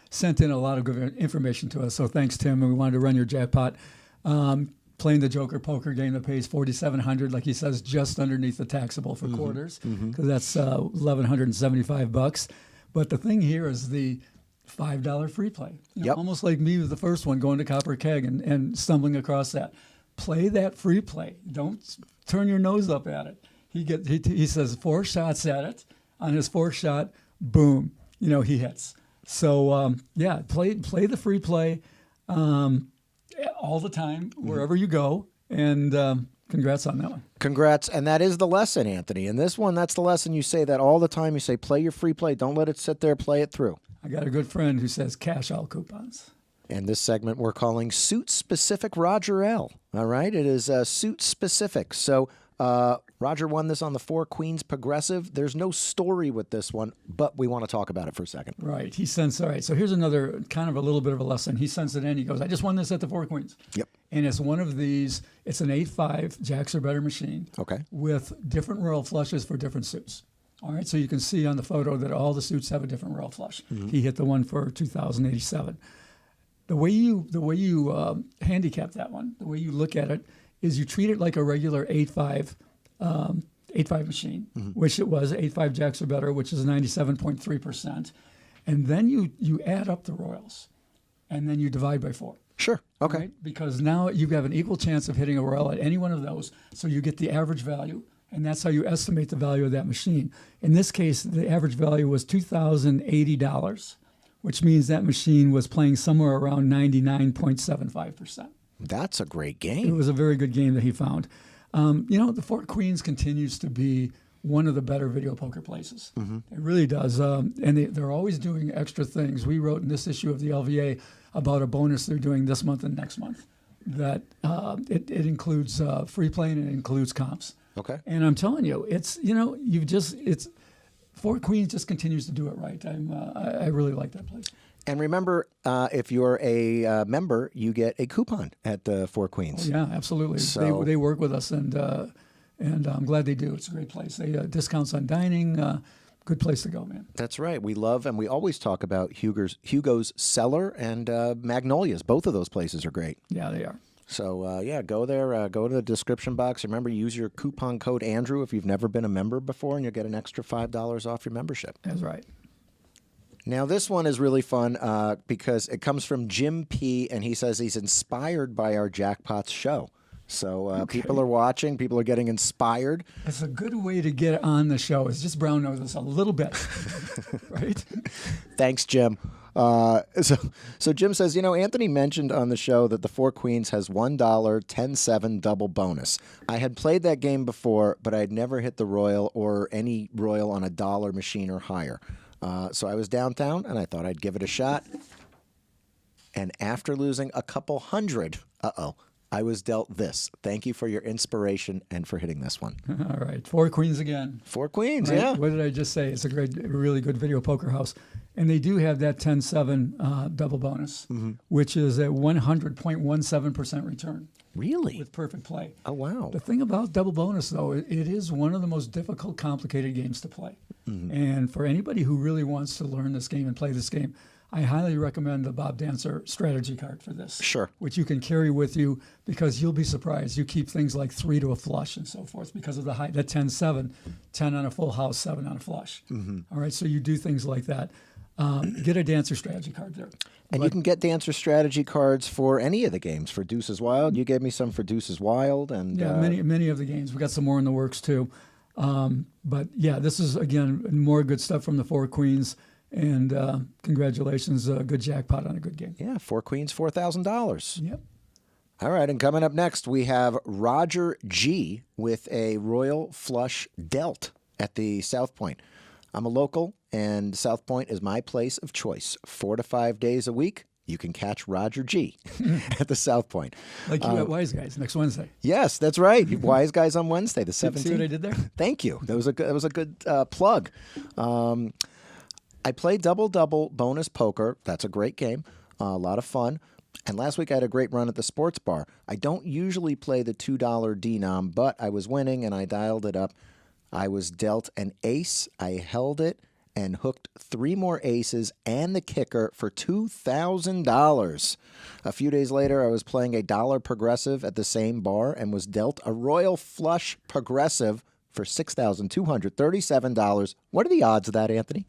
sent in a lot of good information to us, so thanks, Tim. And we wanted to run your jackpot. Playing the Joker Poker game that pays $4,700, like he says, just underneath the taxable for quarters, because that's $1,175. But the thing here is the $5 free play. Almost like me with the first one, going to Copper Keg and stumbling across that. Play that free play. Don't turn your nose up at it. He says 4 shots at it. On his 4th shot, boom, he hits. So play the free play all the time, wherever you go, and congrats on that one. Congrats, and that is the lesson, Anthony. In this one, that's the lesson. You say that all the time. You say, play your free play. Don't let it sit there. Play it through. I got a good friend who says cash all coupons. And this segment we're calling Suit Specific Roger L. All right, it is suit specific. So Roger won this on the 4 Queens Progressive. There's no story with this one, but we want to talk about it for a second. Right. He sends, all right, so here's another kind of a little bit of a lesson. He sends it in. He goes, I just won this at the 4 Queens. Yep. And it's one of these, it's an 8-5 Jacks or better machine. Okay. With different royal flushes for different suits. All right, so you can see on the photo that all the suits have a different royal flush. He hit the one for 2,087. The way you handicap that one, the way you look at it, is you treat it like a regular 8.5 machine, which it was. 8.5 jacks or better, which is 97.3%. And then you add up the royals, and then you divide by 4. Sure. Okay. Right? Because now you have an equal chance of hitting a royal at any one of those, so you get the average value. And that's how you estimate the value of that machine. In this case, the average value was $2,080, which means that machine was playing somewhere around 99.75%. That's a great It game. was a very good game that he found. The Fort Queens continues to be one of the better video poker places. It really does. And they're always doing extra things. We wrote in this issue of the LVA about a bonus they're doing this month and next month. That it includes free play and it includes comps. Okay. And I'm telling you, Fort Queens just continues to do it right. I really like that place. And remember, if you're a member, you get a coupon at the Four Queens. Oh, yeah, absolutely. So- They work with us, and I'm glad they do. It's a great place. They discounts on dining. Good place to go, man. That's right. We love, and we always talk about Hugo's Cellar and Magnolia's. Both of those places are great. Yeah, they are. So, go there. Go to the description box. Remember, use your coupon code Andrew if you've never been a member before, and you'll get an extra $5 off your membership. That's right. Now, this one is really fun because it comes from Jim P., and he says he's inspired by our Jackpots show. So people are watching. People are getting inspired. It's a good way to get on the show. Is just brown nose us a little bit, right? Thanks, Jim. So Jim says, Anthony mentioned on the show that the Four Queens has $1 10-7 double bonus. I had played that game before, but I had never hit the Royal or any Royal on a dollar machine or higher. So I was downtown, and I thought I'd give it a shot. And after losing a couple hundred, I was dealt this. Thank you for your inspiration and for hitting this one. All right. Four Queens again. Four Queens, Right? yeah. What did I just say? It's a really good video poker house. And they do have that 10-7 double bonus, which is a 100.17% return. Really? With perfect play. Oh, wow. The thing about double bonus, though, it is one of the most difficult, complicated games to play. And for anybody who really wants to learn this game and play this game, I highly recommend the Bob Dancer strategy card for this. Sure. Which you can carry with you because you'll be surprised. You keep things like 3 to a flush and so forth because of the high, that 10-7, 10 on a full house, 7 on a flush. All right, so you do things like that. Get a Dancer strategy card there. And you can get Dancer strategy cards for any of the games. For Deuces Wild, you gave me some for Deuces Wild. And Yeah, many of the games. We've got some more in the works, too. But, yeah, this is, again, more good stuff from the Four Queens. And congratulations, good jackpot on a good game. Yeah, Four Queens, $4,000. Yep. All right, and coming up next, we have Roger G. with a Royal Flush Dealt at the South Point. I'm a local, and South Point is my place of choice. 4 to 5 days a week, you can catch Roger G. at the South Point. Like you at Wise Guys next Wednesday. Yes, that's right. Wise Guys on Wednesday, the 17th. See what I did there? Thank you. That was a good plug. I played double-double bonus poker. That's a great game. A lot of fun. And last week I had a great run at the sports bar. I don't usually play the $2 denom, but I was winning and I dialed it up. I was dealt an ace. I held it and hooked 3 more aces and the kicker for $2,000. A few days later, I was playing a $1 progressive at the same bar and was dealt a Royal Flush progressive for $6,237. What are the odds of that, Anthony?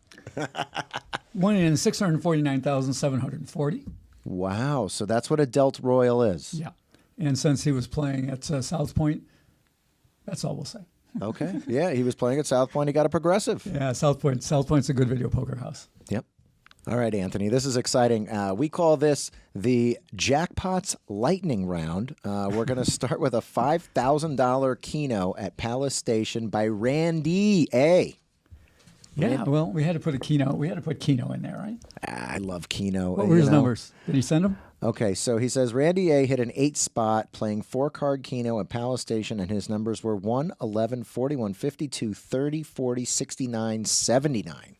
1 in 649,740. Wow. So that's what a Dealt Royal is. Yeah. And since he was playing at South Point, that's all we'll say. Okay. Yeah, he was playing at South Point. He got a progressive. Yeah, South Point. South Point's a good video poker house. Yep. All right, Anthony, this is exciting. We call this the Jackpots Lightning Round. We're going to start with a $5,000 Keno at Palace Station by Randy A. Yeah, well, we had to put Keno in there, right? I love Keno. What were his numbers? Did he send them? Okay, so he says Randy A hit an 8 spot playing 4-card Keno at Palace Station, and his numbers were 1, 11, 41, 52, 30, 40, 69, 79.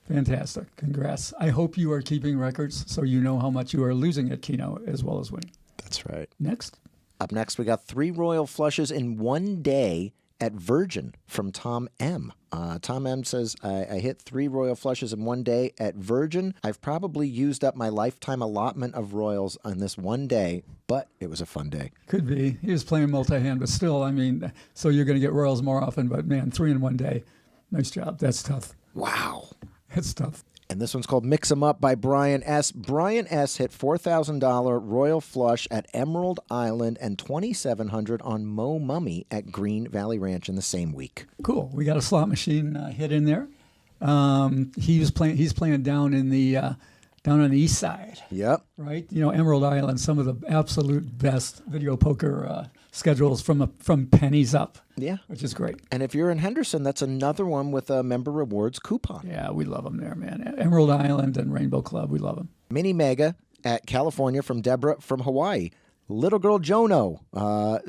Fantastic. Congrats. I hope you are keeping records so you know how much you are losing at Keno as well as winning. That's right. Next. Up next, we got 3 Royal Flushes in one day at Virgin from Tom M. Tom M says, I hit 3 Royal Flushes in one day at Virgin. I've probably used up my lifetime allotment of Royals on this one day, but it was a fun day. Could be. He was playing multi-hand, but still, I mean, so you're going to get Royals more often, but man, 3 in one day. Nice job. That's tough. Wow. It's tough. And this one's called Mix 'em Up by Brian S. Brian S. hit $4,000 Royal Flush at Emerald Island and $2,700 on Mo Mummy at Green Valley Ranch in the same week. Cool. We got a slot machine hit in there. He's playing down in the down on the east side. Yep. Right. You know, Emerald Island, some of the absolute best video poker schedules from pennies up. Yeah. Which is great. And if you're in Henderson, that's another one with a member rewards coupon. Yeah, we love them there, man. Emerald Island and Rainbow Club, we love them. Mini Mega at California from Deborah from Hawaii. Little girl Jono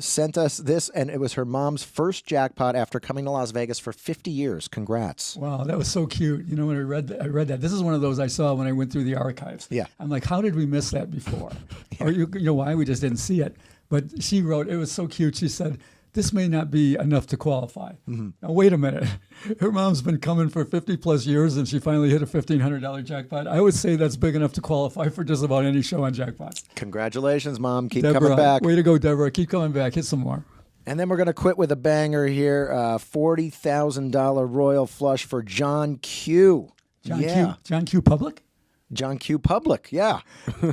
sent us this, and it was her mom's first jackpot after coming to Las Vegas for 50 years. Congrats. Wow, that was so cute. You know, when I read that. This is one of those I saw when I went through the archives. Yeah. I'm like, how did we miss that before? Or you know why? We just didn't see it. But she wrote, it was so cute. She said, this may not be enough to qualify. Mm-hmm. Now, wait a minute. Her mom's been coming for 50 plus years and she finally hit a $1,500 jackpot. I would say that's big enough to qualify for just about any show on jackpots. Congratulations, Mom. Keep Deborah, coming back. Way to go, Deborah. Keep coming back. Hit some more. And then we're going to quit with a banger here. $40,000 Royal Flush for John Q. John Q Public? John Q Public, yeah.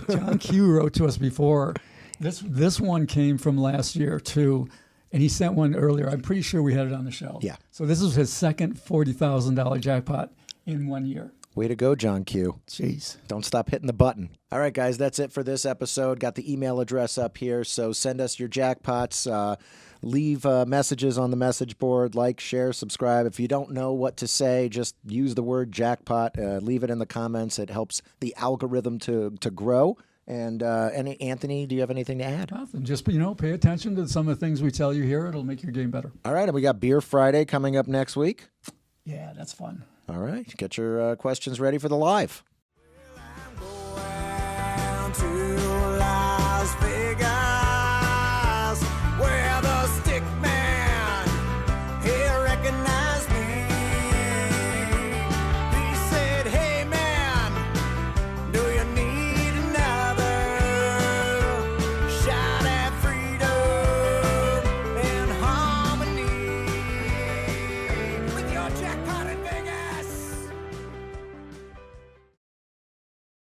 John Q wrote to us before. This one came from last year, too. And he sent one earlier. I'm pretty sure we had it on the show. Yeah. So this was his second $40,000 jackpot in 1 year. Way to go, John Q. Jeez. Don't stop hitting the button. All right, guys, that's it for this episode. Got the email address up here, so send us your jackpots. Leave messages on the message board. Like, share, subscribe. If you don't know what to say, just use the word jackpot. Leave it in the comments. It helps the algorithm to grow. And Anthony, do you have anything to add? Nothing. Just, pay attention to some of the things we tell you here. It'll make your game better. All right, and we got Beer Friday coming up next week. Yeah, that's fun. All right, get your questions ready for the live.